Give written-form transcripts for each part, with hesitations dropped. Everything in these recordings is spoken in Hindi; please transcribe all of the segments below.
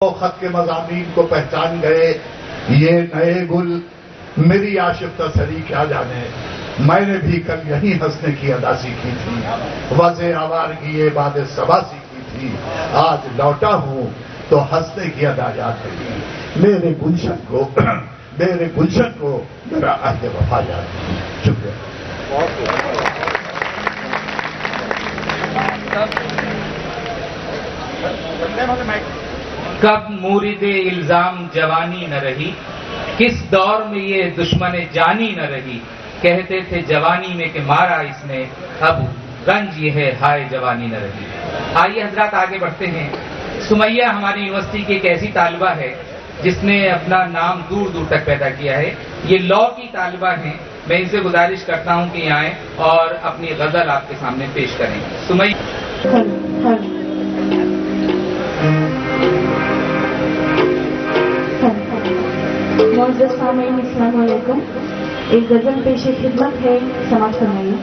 वो खत के मज़ामीन को पहचान गए। ये नए गुल मेरी आशिफ तसरी क्या जाने, मैंने भी कल यही हंसने की अदा सीखी थी, वज़े आवारगी ये बाद सबा सीखी थी। आज लौटा हूं तो हंसने की अदा याद रही। मेरे गुलशन को मेरा अहद वफा याद रही। शुक्रिया। कब मुरीदे इल्जाम जवानी न रही, किस दौर में ये दुश्मने जानी न रही। कहते थे जवानी में कि मारा इसने, अब गंज ये है हाय जवानी न रही। आइए हजरात आगे बढ़ते हैं। सुमैया हमारी यूनिवर्सिटी की एक ऐसी तालिबा है जिसने अपना नाम दूर दूर तक पैदा किया है। ये लॉ की तालिबा है। मैं इनसे गुजारिश करता हूं कि आए और अपनी गजल आपके सामने पेश करें। सुमैया। मोअज़्ज़ज़ सामीईन, अस्सलाम वालेकुम। एक गजल पेशे खिदमत है, समाप्त फरमाइए।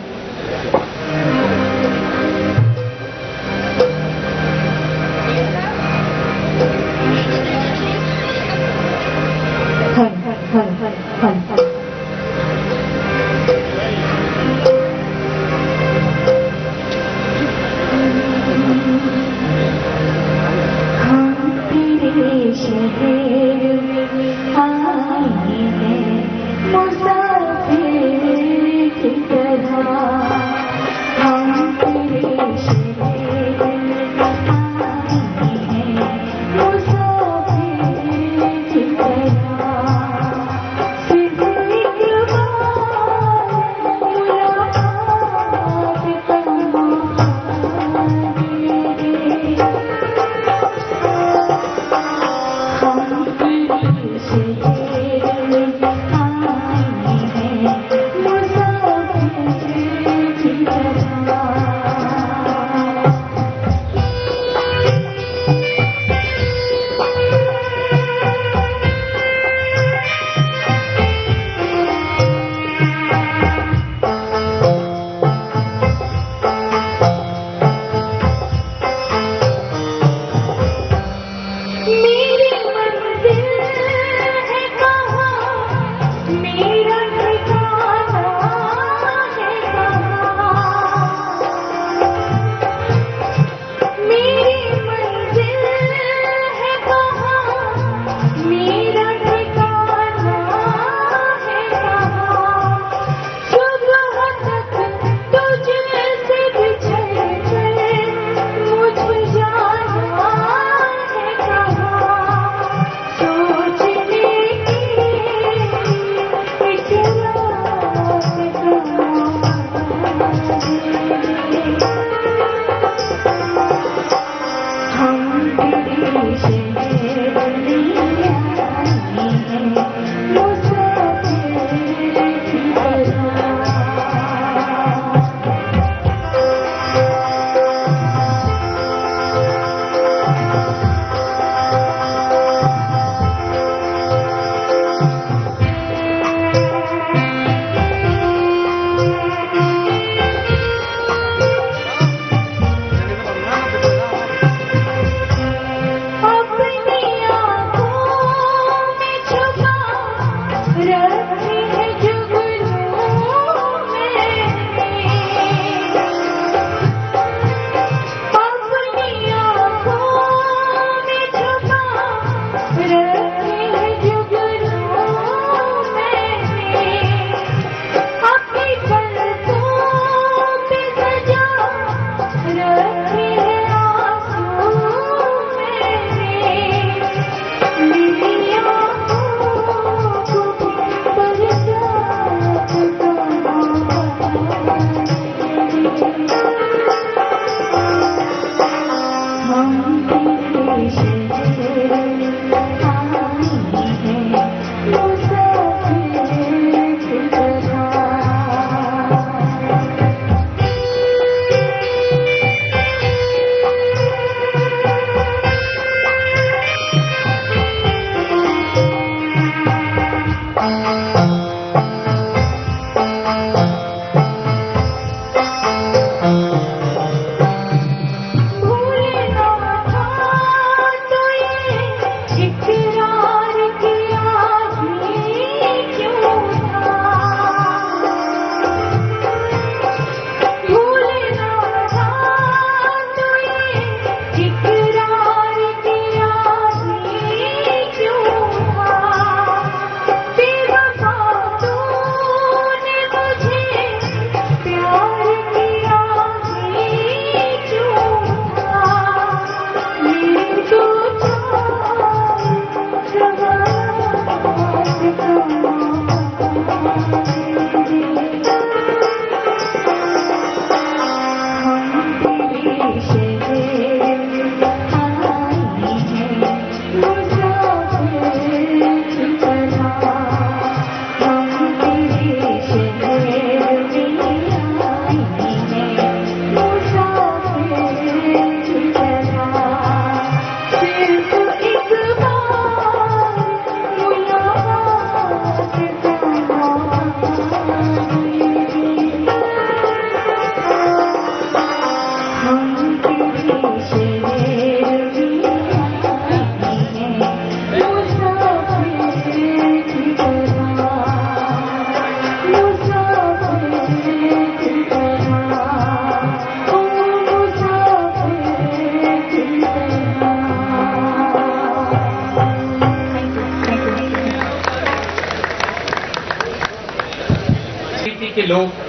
लोग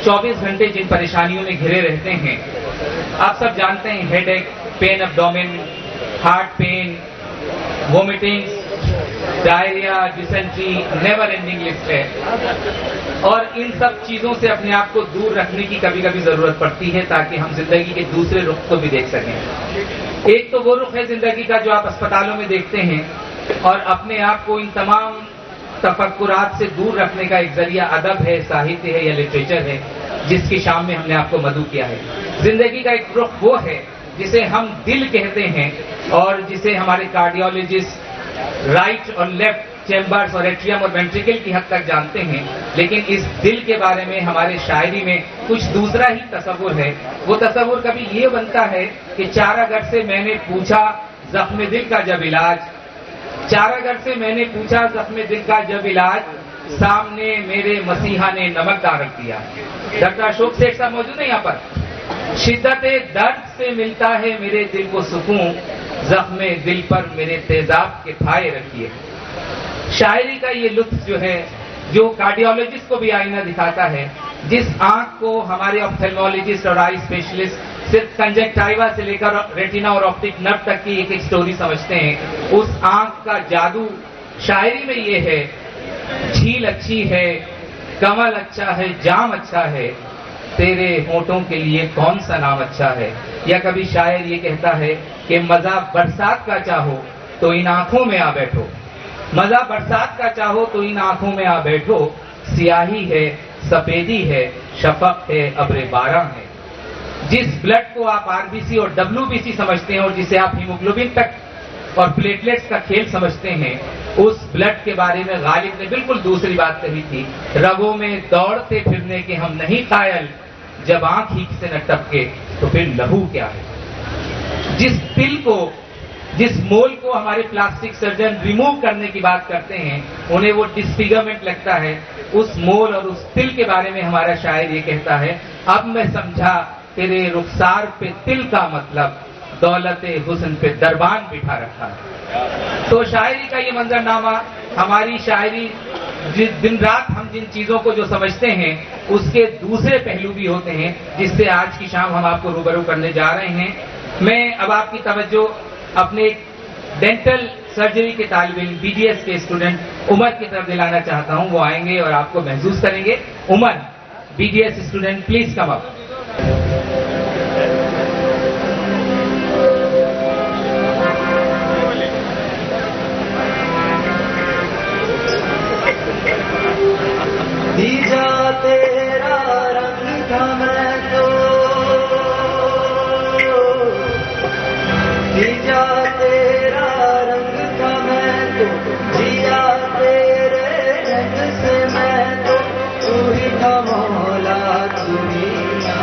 24 घंटे जिन परेशानियों में घिरे रहते हैं, आप सब जानते हैं, headache, pen abdomen, heart pen, vomiting, diarrhoea, dysentery, never ending list है। और इन सब चीजों से अपने आप को दूर रखने की कभी कभी जरूरत पड़ती है ताकि हम जिंदगी के दूसरे रुख को भी देख सकें। एक तो वो रुख है जिंदगी का जो आप अस्पतालों में देखते हैं, और अपने आप को इन तमाम तफक्कुरात से दूर रखने का एक जरिया अदब है, साहित्य है या लिटरेचर है, जिसकी शाम में हमने आपको मदऊ किया है। जिंदगी का एक रुख वो है जिसे हम दिल कहते हैं और जिसे हमारे कार्डियोलॉजिस्ट राइट और लेफ्ट चैम्बर्स और एट्रियम और वेंट्रिकल की हद तक जानते हैं। लेकिन इस दिल के बारे में हमारे शायरी में कुछ दूसरा ही तसव्वुर है। वो तसव्वुर कभी ये बनता है कि चारागर से मैंने पूछा जख्म दिल का जब इलाज, चारागर से मैंने पूछा जख्म दिल का जब इलाज, सामने मेरे मसीहा ने नमकदार रख दिया। डॉक्टर अशोक सेठ साहब मौजूद है यहाँ पर। शिद्दत दर्द से मिलता है मेरे दिल को सुकून, जख्म दिल पर मेरे तेजाब के फाये रखिए। शायरी का ये लुत्फ जो है, जो कार्डियोलॉजिस्ट को भी आईना दिखाता है, जिस आंख को हमारे ऑप्थेल्मोलॉजिस्ट और आई स्पेशलिस्ट सिर्फ कंजक्टाइवा से लेकर रेटिना और ऑप्टिक नर्व तक की एक एक स्टोरी समझते हैं, उस आंख का जादू शायरी में ये है। झील अच्छी है, कमल अच्छा है, जाम अच्छा है, तेरे होठों के लिए कौन सा नाम अच्छा है। या कभी शायर ये कहता है कि मजा बरसात का चाहो तो इन आंखों में आ बैठो, मजा बरसात का चाहो तो इन आंखों में आ बैठो, सियाही है, सफेदी है, शफक है, अब्रे बारां है। जिस ब्लड को आप आरबीसी और डब्ल्यूबीसी समझते हैं और जिसे आप हीमोग्लोबिन तक और प्लेटलेट्स का खेल समझते हैं, उस ब्लड के बारे में गालिब ने बिल्कुल दूसरी बात कही थी। रगों में दौड़ते फिरने के हम नहीं कायल, जब आंख ही से न टपके तो फिर लहू क्या है। जिस तिल को, जिस मोल को हमारे प्लास्टिक सर्जन रिमूव करने की बात करते हैं, उन्हें वो डिस्फिगरमेंट लगता है। उस मोल और उस तिल के बारे में हमारा शायर ये कहता है, अब मैं समझा तेरे रुखसार पे तिल का मतलब, दौलते हुस्न पे दरबान बिठा रखा है। तो शायरी का ये मंजरनामा, हमारी शायरी दिन रात हम जिन चीजों को जो समझते हैं उसके दूसरे पहलू भी होते हैं, जिससे आज की शाम हम आपको रूबरू करने जा रहे हैं। मैं अब आपकी तवज्जो अपने डेंटल सर्जरी के तालिब इल्म, बीडीएस के स्टूडेंट उमर की तरफ दिलाना चाहता हूं। वो आएंगे और आपको महसूस करेंगे। Umar, BDS student, please come up. दीजा तेरा रंग था मैं तो, दीजा तेरा रंग था मैं तो, जिया तेरे रंग से मैं तो, तू ही था मौला दुनिया।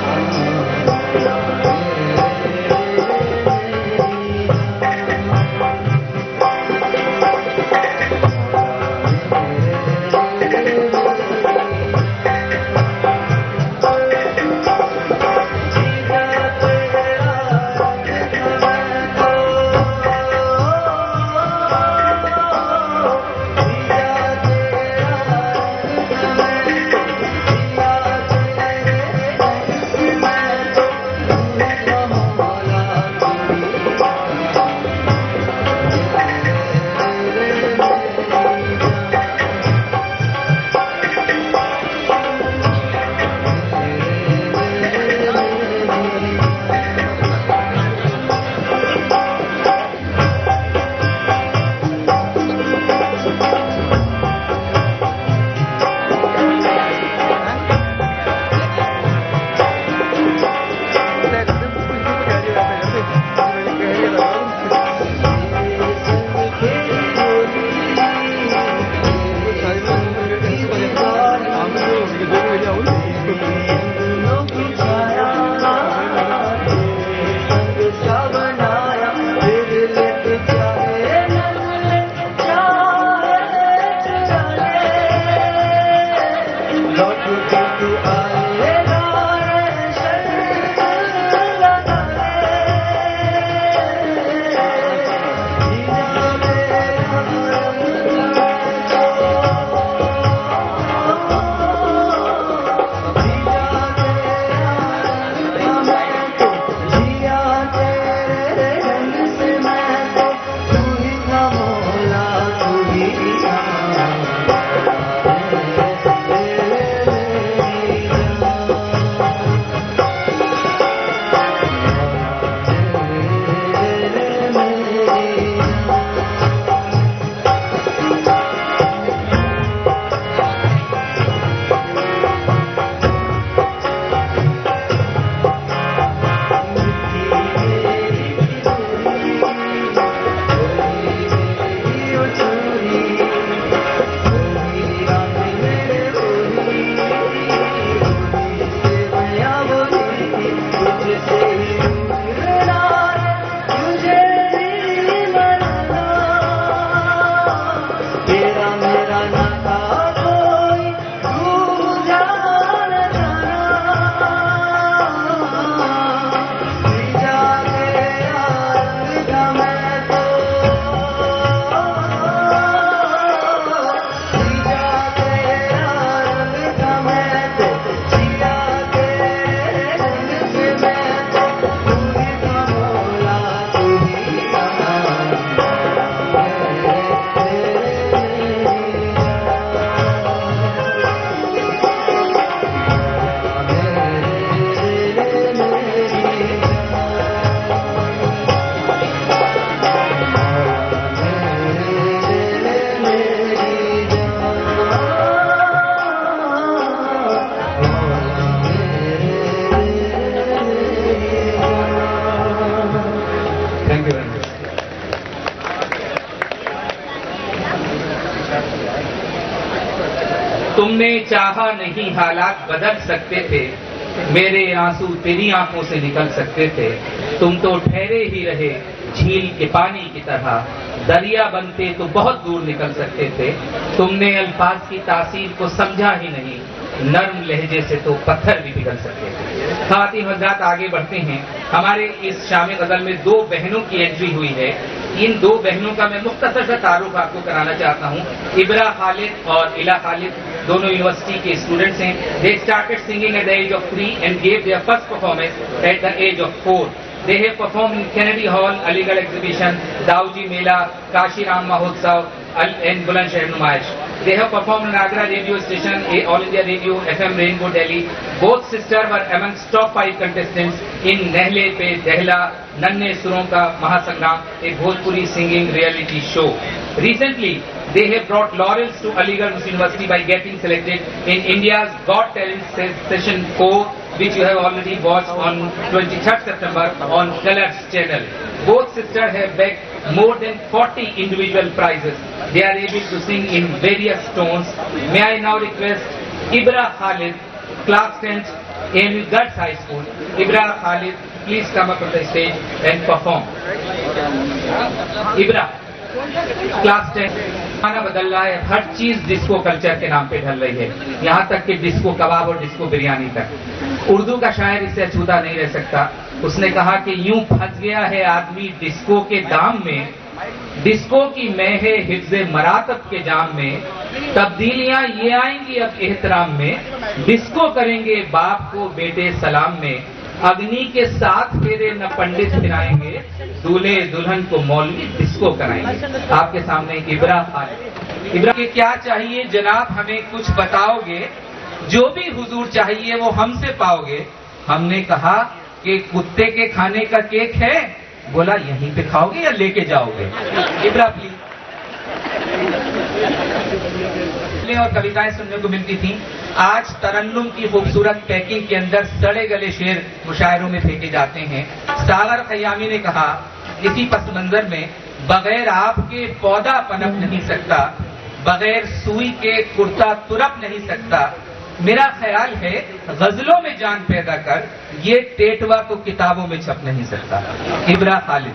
तुमने चाहा नहीं हालात बदल सकते थे, मेरे आंसू तेरी आंखों से निकल सकते थे। तुम तो ठहरे ही रहे झील के पानी की तरह, दरिया बनते तो बहुत दूर निकल सकते थे। तुमने अल्फाज की तासीर को समझा ही नहीं, नर्म लहजे से तो पत्थर भी पिघल सकते थे। ख़वातीन हज़रात, आगे बढ़ते हैं। हमारे इस शाम गज़ल में दो बहनों की एंट्री हुई है। इन दो बहनों का मैं मुख्तसर सा तारुफ आपको कराना चाहता हूँ। इब्रा खालिद और इला खालिद दोनों यूनिवर्सिटी के स्टूडेंट्स हैं। They started singing at the age of 3 and gave their first performance at the age of 4. They have performed in Kennedy Hall, Aligarh Exhibition, Daoji Mela, Kashi Ram Mahotsav, and Bulandshahr Numayish. They have performed in Agra Radio Station, All India Radio, FM Rainbow Delhi. Both sisters were amongst top 5 contestants in Nehle Pe Dehla, Nanne Suron Ka Mahasangram, a Bhojpuri singing reality show. Recently, they have brought laurels to Aligarh Muslim University by getting selected in India's Got Talent Session 4, which you have already watched on 23rd September on Colors channel. Both sisters have bagged more than 40 individual prizes. They are able to sing in various tones. May I now request Ibra Khalid, class 10th, AMU Girls High School. Ibra Khalid, please come up on the stage and perform. Ibra, class 10. खाना बदल रहा है, हर चीज डिस्को कल्चर के नाम पे ढल रही है, यहाँ तक कि डिस्को कबाब और डिस्को बिरयानी तक। उर्दू का शायर इससे अछूता नहीं रह सकता। उसने कहा कि यूं फंस गया है आदमी डिस्को के दाम में, डिस्को की मैं है हिफ्ज़े मरातब के जाम में, तब्दीलियां ये आएंगी अब एहतराम में, डिस्को करेंगे बाप को बेटे सलाम में, अग्नि के साथ फेरे न पंडित फिराएंगे, दूल्हे दुल्हन को मौलवी डिस्को कराएंगे। आपके सामने इब्रा खालिद। इब्रा के क्या चाहिए जनाब, हमें कुछ बताओगे? जो भी हुजूर चाहिए वो हमसे पाओगे। हमने कहा कि कुत्ते के खाने का केक है। बोला यहीं पे खाओगे या लेके जाओगे? इब्रा प्लीज। और कविताएं सुनने को मिलती थी। आज तरन्नुम की खूबसूरत पैकिंग के अंदर सड़े गले शेर मुशायरों में फेंके जाते हैं। सागर खयामी ने कहा, इसी पस मंजर में बगैर आपके पौधा पनप नहीं सकता, बगैर सुई के कुर्ता तुरप नहीं सकता, मेरा ख्याल है गजलों में जान पैदा कर, ये टेटवा तो किताबों में छप नहीं सकता। इब्रा खालिद।